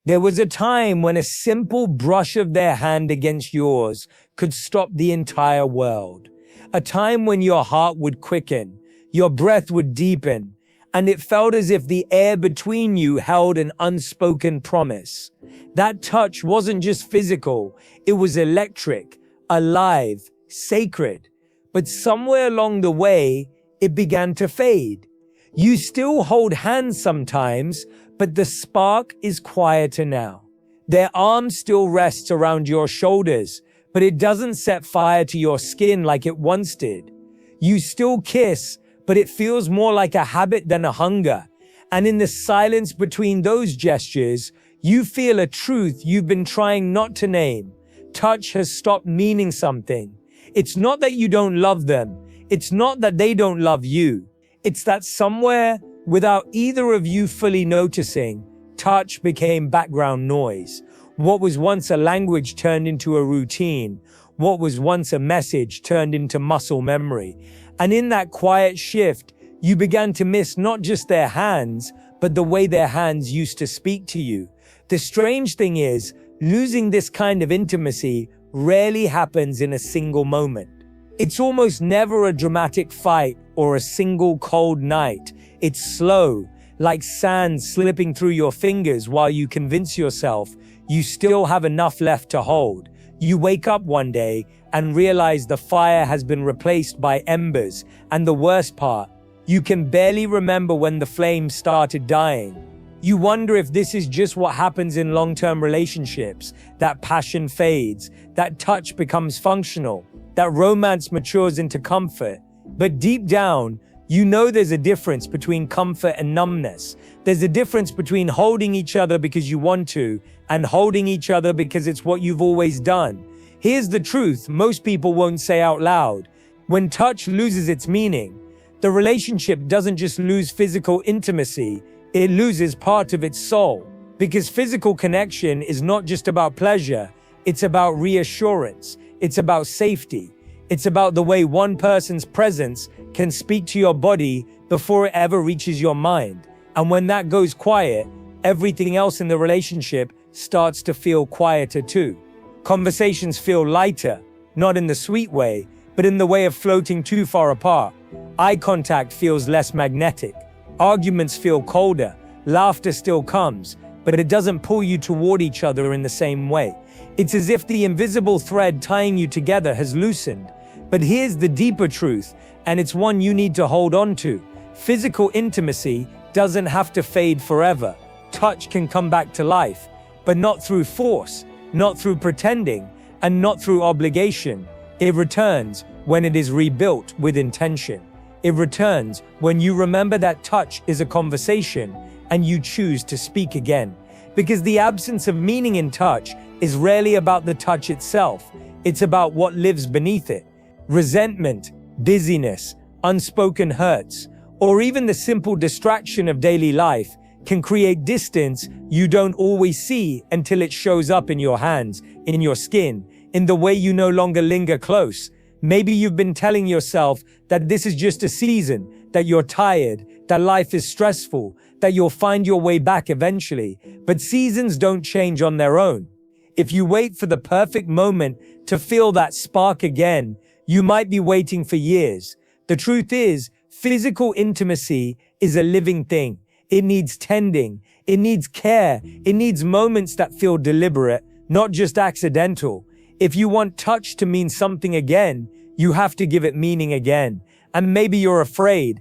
There was a time when a simple brush of their hand against yours could stop the entire world. A time when your heart would quicken, your breath would deepen, and it felt as if the air between you held an unspoken promise. That touch wasn't just physical, it was electric, alive, sacred. But somewhere along the way, it began to fade. You still hold hands sometimes, but the spark is quieter now. Their arm still rests around your shoulders, but it doesn't set fire to your skin like it once did. You still kiss, but it feels more like a habit than a hunger. And in the silence between those gestures, you feel a truth you've been trying not to name. Touch has stopped meaning something. It's not that you don't love them. It's not that they don't love you. It's that somewhere, without either of you fully noticing, touch became background noise. What was once a language turned into a routine. What was once a message turned into muscle memory. And in that quiet shift, you began to miss not just their hands, but the way their hands used to speak to you. The strange thing is, losing this kind of intimacy rarely happens in a single moment. It's almost never a dramatic fight or a single cold night. It's slow, like sand slipping through your fingers while you convince yourself you still have enough left to hold. You wake up one day and realize the fire has been replaced by embers, and the worst part, you can barely remember when the flame started dying. You wonder if this is just what happens in long-term relationships, that passion fades, that touch becomes functional, that romance matures into comfort. But deep down, you know there's a difference between comfort and numbness. There's a difference between holding each other because you want to and holding each other because it's what you've always done. Here's the truth most people won't say out loud. When touch loses its meaning, the relationship doesn't just lose physical intimacy, it loses part of its soul. Because physical connection is not just about pleasure, it's about reassurance, it's about safety. It's about the way one person's presence can speak to your body before it ever reaches your mind. And when that goes quiet, everything else in the relationship starts to feel quieter too. Conversations feel lighter, not in the sweet way, but in the way of floating too far apart. Eye contact feels less magnetic. Arguments feel colder. Laughter still comes, but it doesn't pull you toward each other in the same way. It's as if the invisible thread tying you together has loosened. But here's the deeper truth, and it's one you need to hold on to. Physical intimacy doesn't have to fade forever. Touch can come back to life, but not through force, not through pretending, and not through obligation. It returns when it is rebuilt with intention. It returns when you remember that touch is a conversation and you choose to speak again. Because the absence of meaning in touch is rarely about the touch itself. It's about what lives beneath it. Resentment, busyness, unspoken hurts, or even the simple distraction of daily life can create distance you don't always see until it shows up in your hands, in your skin, in the way you no longer linger close. Maybe you've been telling yourself that this is just a season, that you're tired, that life is stressful, that you'll find your way back eventually. But seasons don't change on their own. If you wait for the perfect moment to feel that spark again, you might be waiting for years. The truth is, physical intimacy is a living thing. It needs tending. It needs care. It needs moments that feel deliberate, not just accidental. If you want touch to mean something again, you have to give it meaning again. And maybe you're afraid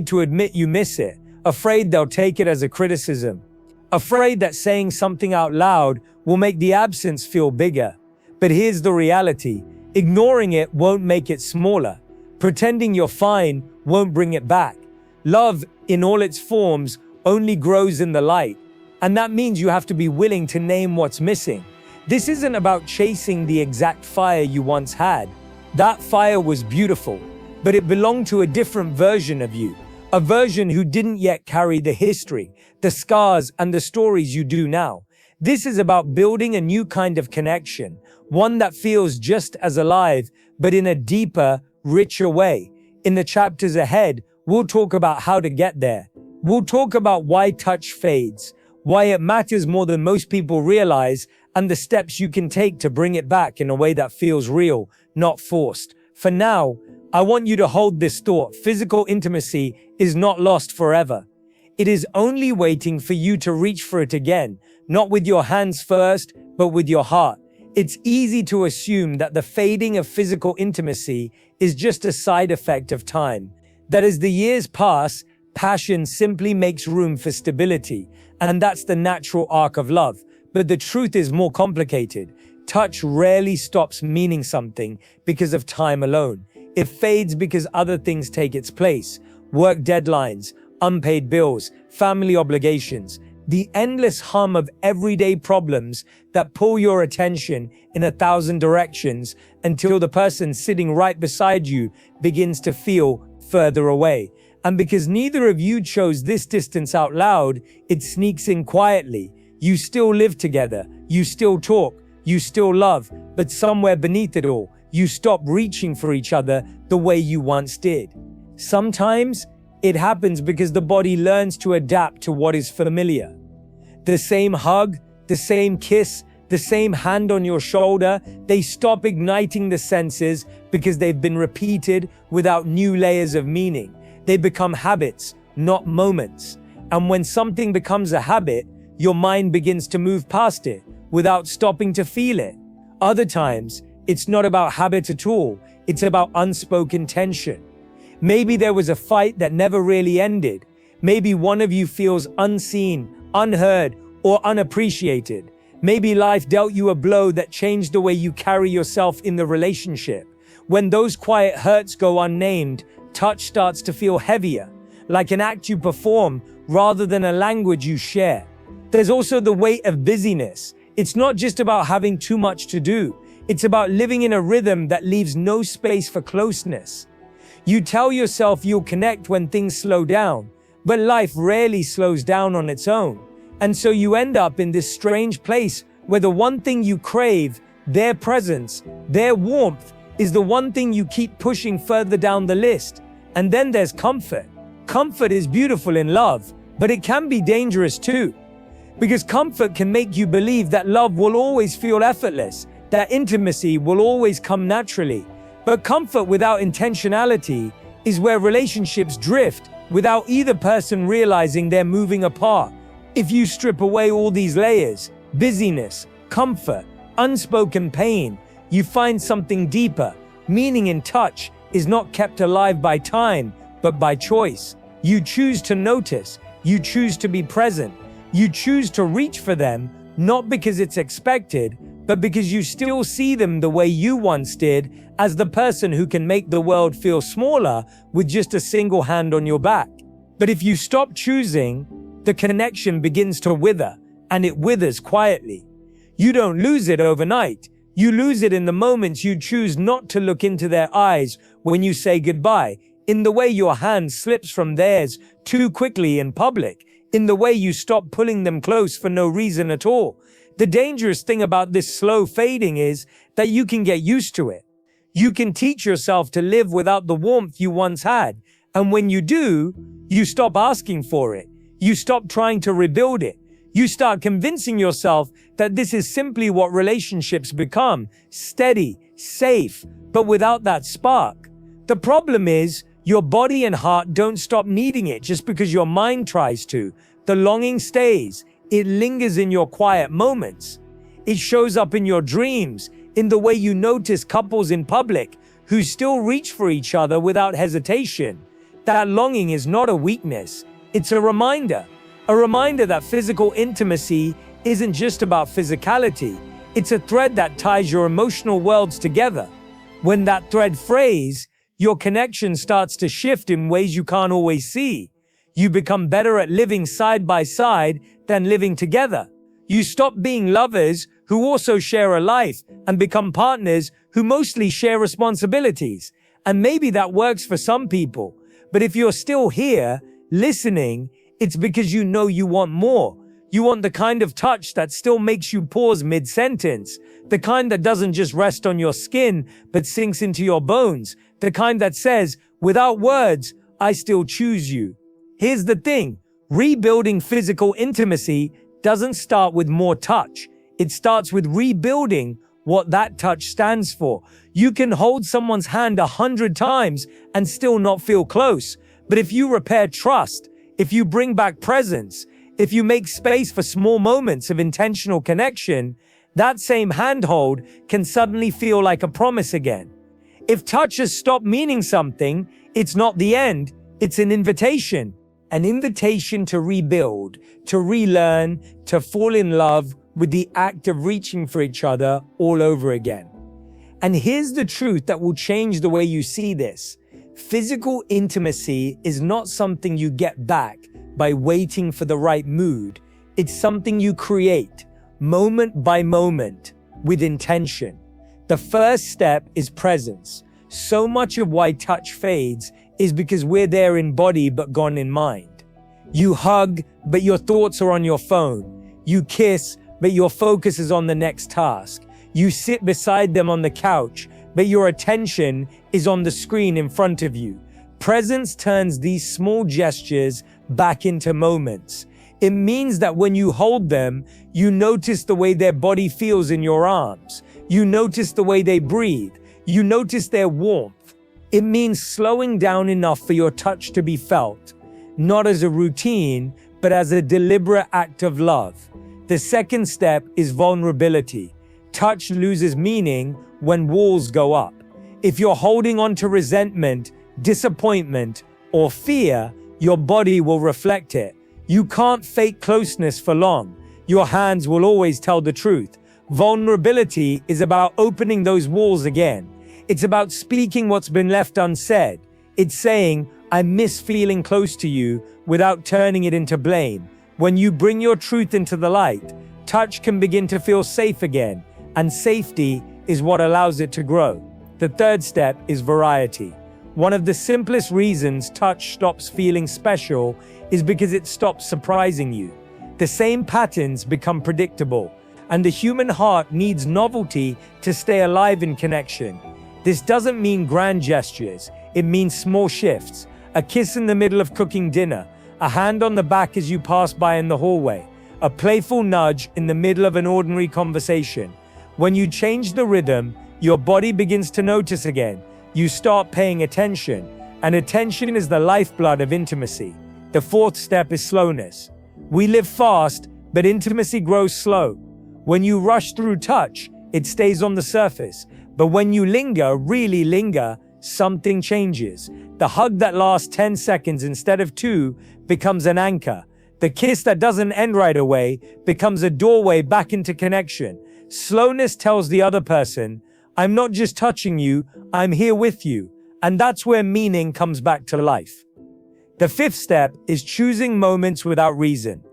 to admit you miss it, afraid they'll take it as a criticism, afraid that saying something out loud will make the absence feel bigger. But here's the reality. Ignoring it won't make it smaller. Pretending you're fine won't bring it back. Love, in all its forms, only grows in the light. And that means you have to be willing to name what's missing. This isn't about chasing the exact fire you once had. That fire was beautiful, but it belonged to a different version of you. A version who didn't yet carry the history, the scars, and the stories you do now. This is about building a new kind of connection, one that feels just as alive, but in a deeper, richer way. In the chapters ahead, we'll talk about how to get there. We'll talk about why touch fades, why it matters more than most people realize, and the steps you can take to bring it back in a way that feels real, not forced. For now, I want you to hold this thought. Physical intimacy is not lost forever. It is only waiting for you to reach for it again, not with your hands first, but with your heart. It's easy to assume that the fading of physical intimacy is just a side effect of time. That as the years pass, passion simply makes room for stability, and that's the natural arc of love. But the truth is more complicated. Touch rarely stops meaning something because of time alone. It fades because other things take its place. Work deadlines, unpaid bills, family obligations, the endless hum of everyday problems that pull your attention in 1,000 directions until the person sitting right beside you begins to feel further away. And because neither of you chose this distance out loud, it sneaks in quietly. You still live together, you still talk, you still love, but somewhere beneath it all, you stop reaching for each other the way you once did. Sometimes it happens because the body learns to adapt to what is familiar. The same hug, the same kiss, the same hand on your shoulder, they stop igniting the senses because they've been repeated without new layers of meaning. They become habits, not moments. And when something becomes a habit, your mind begins to move past it without stopping to feel it. Other times, it's not about habit at all. It's about unspoken tension. Maybe there was a fight that never really ended. Maybe one of you feels unseen, unheard, or unappreciated. Maybe life dealt you a blow that changed the way you carry yourself in the relationship. When those quiet hurts go unnamed, touch starts to feel heavier, like an act you perform rather than a language you share. There's also the weight of busyness. It's not just about having too much to do. It's about living in a rhythm that leaves no space for closeness. You tell yourself you'll connect when things slow down, but life rarely slows down on its own. And so you end up in this strange place where the one thing you crave, their presence, their warmth, is the one thing you keep pushing further down the list. And then there's comfort. Comfort is beautiful in love, but it can be dangerous too. Because comfort can make you believe that love will always feel effortless, that intimacy will always come naturally. But comfort without intentionality is where relationships drift without either person realizing they're moving apart. If you strip away all these layers, busyness, comfort, unspoken pain, you find something deeper. Meaning in touch is not kept alive by time, but by choice. You choose to notice, you choose to be present, you choose to reach for them, not because it's expected, but because you still see them the way you once did, as the person who can make the world feel smaller with just a single hand on your back. But if you stop choosing, the connection begins to wither, and it withers quietly. You don't lose it overnight. You lose it in the moments you choose not to look into their eyes when you say goodbye, in the way your hand slips from theirs too quickly in public, in the way you stop pulling them close for no reason at all. The dangerous thing about this slow fading is that you can get used to it. You can teach yourself to live without the warmth you once had. And when you do, you stop asking for it. You stop trying to rebuild it. You start convincing yourself that this is simply what relationships become: steady, safe, but without that spark. The problem is, your body and heart don't stop needing it just because your mind tries to. The longing stays. It lingers in your quiet moments. It shows up in your dreams, in the way you notice couples in public who still reach for each other without hesitation. That longing is not a weakness. It's a reminder that physical intimacy isn't just about physicality. It's a thread that ties your emotional worlds together. When that thread frays, your connection starts to shift in ways you can't always see. You become better at living side by side than living together. You stop being lovers who also share a life and become partners who mostly share responsibilities. And maybe that works for some people. But if you're still here, listening, it's because you know you want more. You want the kind of touch that still makes you pause mid-sentence. The kind that doesn't just rest on your skin, but sinks into your bones. The kind that says, without words, I still choose you. Here's the thing. Rebuilding physical intimacy doesn't start with more touch. It starts with rebuilding what that touch stands for. You can hold someone's hand 100 times and still not feel close. But if you repair trust, if you bring back presence, if you make space for small moments of intentional connection, that same handhold can suddenly feel like a promise again. If touch has stopped meaning something, it's not the end, it's an invitation. An invitation to rebuild, to relearn, to fall in love with the act of reaching for each other all over again. And here's the truth that will change the way you see this. Physical intimacy is not something you get back by waiting for the right mood. It's something you create, moment by moment, with intention. The first step is presence. So much of why touch fades is because we're there in body but gone in mind. You hug, but your thoughts are on your phone. You kiss, but your focus is on the next task. You sit beside them on the couch, but your attention is on the screen in front of you. Presence turns these small gestures back into moments. It means that when you hold them, you notice the way their body feels in your arms. You notice the way they breathe. You notice their warmth. It means slowing down enough for your touch to be felt, not as a routine, but as a deliberate act of love. The second step is vulnerability. Touch loses meaning when walls go up. If you're holding on to resentment, disappointment, or fear, your body will reflect it. You can't fake closeness for long. Your hands will always tell the truth. Vulnerability is about opening those walls again. It's about speaking what's been left unsaid. It's saying, I miss feeling close to you, without turning it into blame. When you bring your truth into the light, touch can begin to feel safe again, and safety is what allows it to grow. The third step is variety. One of the simplest reasons touch stops feeling special is because it stops surprising you. The same patterns become predictable, and the human heart needs novelty to stay alive in connection. This doesn't mean grand gestures, it means small shifts. A kiss in the middle of cooking dinner, a hand on the back as you pass by in the hallway, a playful nudge in the middle of an ordinary conversation. When you change the rhythm, your body begins to notice again. You start paying attention, and attention is the lifeblood of intimacy. The fourth step is slowness. We live fast, but intimacy grows slow. When you rush through touch, it stays on the surface. But when you linger, really linger, something changes. The hug that lasts 10 seconds instead of 2 becomes an anchor. The kiss that doesn't end right away becomes a doorway back into connection. Slowness tells the other person, I'm not just touching you, I'm here with you. And that's where meaning comes back to life. The fifth step is choosing moments without reason.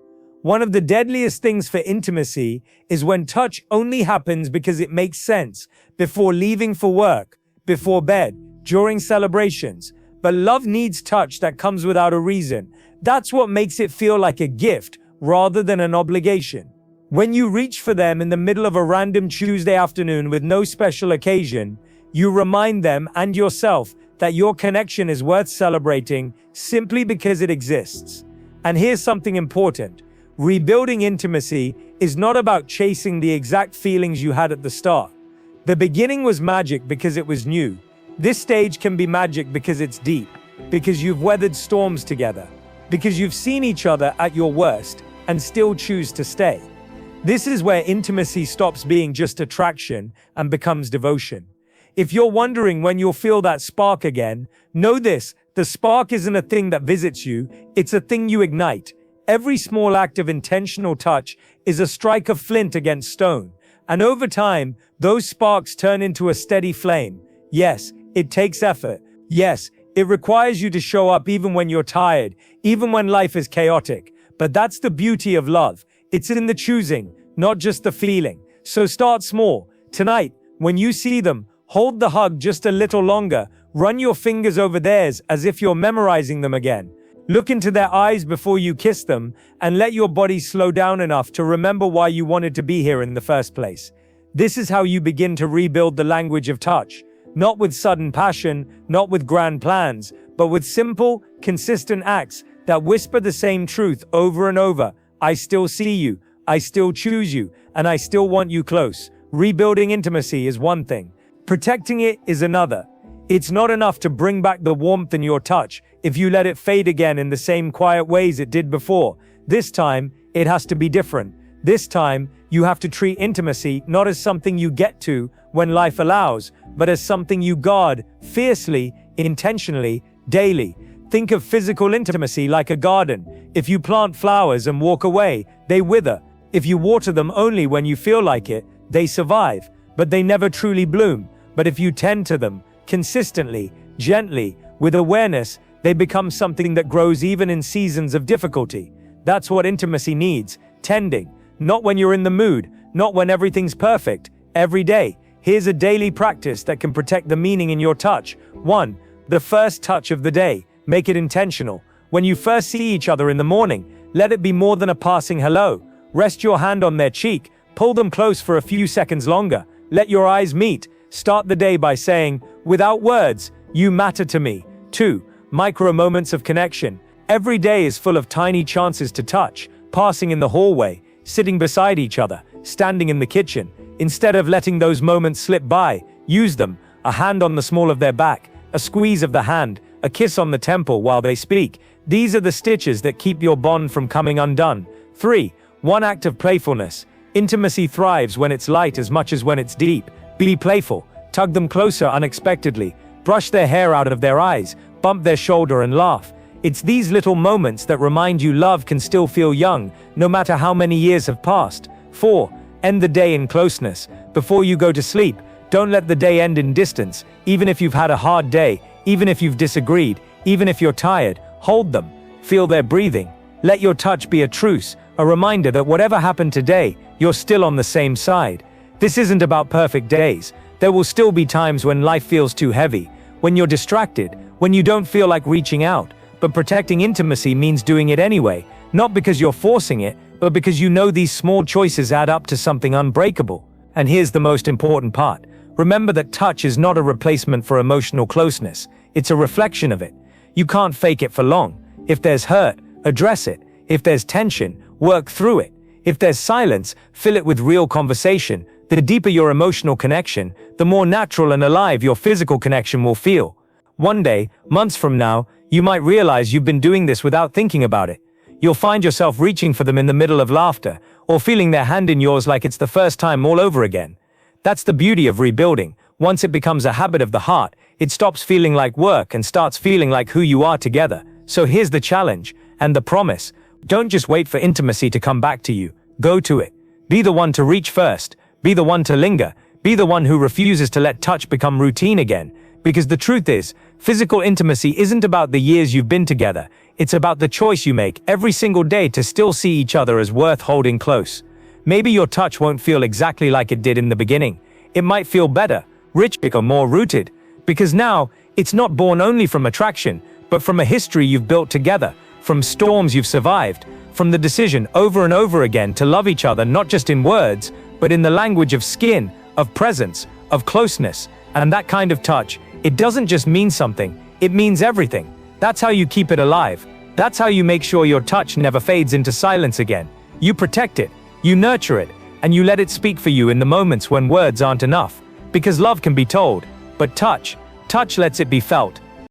One of the deadliest things for intimacy is when touch only happens because it makes sense, before leaving for work, before bed, during celebrations. But love needs touch that comes without a reason. That's what makes it feel like a gift rather than an obligation. When you reach for them in the middle of a random Tuesday afternoon with no special occasion, you remind them and yourself that your connection is worth celebrating simply because it exists. And here's something important. Rebuilding intimacy is not about chasing the exact feelings you had at the start. The beginning was magic because it was new. This stage can be magic because it's deep, because you've weathered storms together, because you've seen each other at your worst and still choose to stay. This is where intimacy stops being just attraction and becomes devotion. If you're wondering when you'll feel that spark again, know this, the spark isn't a thing that visits you, it's a thing you ignite. Every small act of intentional touch is a strike of flint against stone. And over time, those sparks turn into a steady flame. Yes, it takes effort. Yes, it requires you to show up even when you're tired, even when life is chaotic. But that's the beauty of love. It's in the choosing, not just the feeling. So start small. Tonight, when you see them, hold the hug just a little longer. Run your fingers over theirs as if you're memorizing them again. Look into their eyes before you kiss them, and let your body slow down enough to remember why you wanted to be here in the first place. This is how you begin to rebuild the language of touch. Not with sudden passion, not with grand plans, but with simple, consistent acts that whisper the same truth over and over. I still see you. I still choose you, and I still want you close. Rebuilding intimacy is one thing. Protecting it is another. It's not enough to bring back the warmth in your touch if you let it fade again in the same quiet ways it did before. This time, it has to be different. This time, you have to treat intimacy not as something you get to when life allows, but as something you guard fiercely, intentionally, daily. Think of physical intimacy like a garden. If you plant flowers and walk away, they wither. If you water them only when you feel like it, they survive, but they never truly bloom. But if you tend to them, consistently, gently, with awareness, they become something that grows even in seasons of difficulty. That's what intimacy needs, tending. Not when you're in the mood, not when everything's perfect, every day. Here's a daily practice that can protect the meaning in your touch. 1. The first touch of the day. Make it intentional. When you first see each other in the morning, let it be more than a passing hello. Rest your hand on their cheek, pull them close for a few seconds longer. Let your eyes meet. Start the day by saying, without words, you matter to me. 2. Micro moments of connection. Every day is full of tiny chances to touch, passing in the hallway, sitting beside each other, standing in the kitchen. Instead of letting those moments slip by, use them. A hand on the small of their back, a squeeze of the hand, a kiss on the temple while they speak. These are the stitches that keep your bond from coming undone. 3. One act of playfulness. Intimacy thrives when it's light as much as when it's deep. Be playful. Tug them closer unexpectedly. Brush their hair out of their eyes. Bump their shoulder and laugh. It's these little moments that remind you love can still feel young, no matter how many years have passed. 4. End the day in closeness. Before you go to sleep, don't let the day end in distance. Even if you've had a hard day, even if you've disagreed, even if you're tired, hold them. Feel their breathing. Let your touch be a truce, a reminder that whatever happened today, you're still on the same side. This isn't about perfect days. There will still be times when life feels too heavy, when you're distracted, when you don't feel like reaching out. But protecting intimacy means doing it anyway, not because you're forcing it, but because you know these small choices add up to something unbreakable. And here's the most important part. Remember that touch is not a replacement for emotional closeness. It's a reflection of it. You can't fake it for long. If there's hurt, address it. If there's tension, work through it. If there's silence, fill it with real conversation. The deeper your emotional connection, the more natural and alive your physical connection will feel. One day, months from now, you might realize you've been doing this without thinking about it. You'll find yourself reaching for them in the middle of laughter, or feeling their hand in yours like it's the first time all over again. That's the beauty of rebuilding. Once it becomes a habit of the heart, it stops feeling like work and starts feeling like who you are together. So here's the challenge, and the promise. Don't just wait for intimacy to come back to you. Go to it. Be the one to reach first. Be the one to linger. Be the one who refuses to let touch become routine again. Because the truth is, physical intimacy isn't about the years you've been together. It's about the choice you make every single day to still see each other as worth holding close. Maybe your touch won't feel exactly like it did in the beginning. It might feel better, richer, or more rooted. Because now, it's not born only from attraction, but from a history you've built together, from storms you've survived, from the decision over and over again to love each other not just in words, but in the language of skin, of presence, of closeness. And that kind of touch, it doesn't just mean something, it means everything. That's how you keep it alive. That's how you make sure your touch never fades into silence again. You protect it, you nurture it, and you let it speak for you in the moments when words aren't enough. Because love can be told, but touch lets it be felt.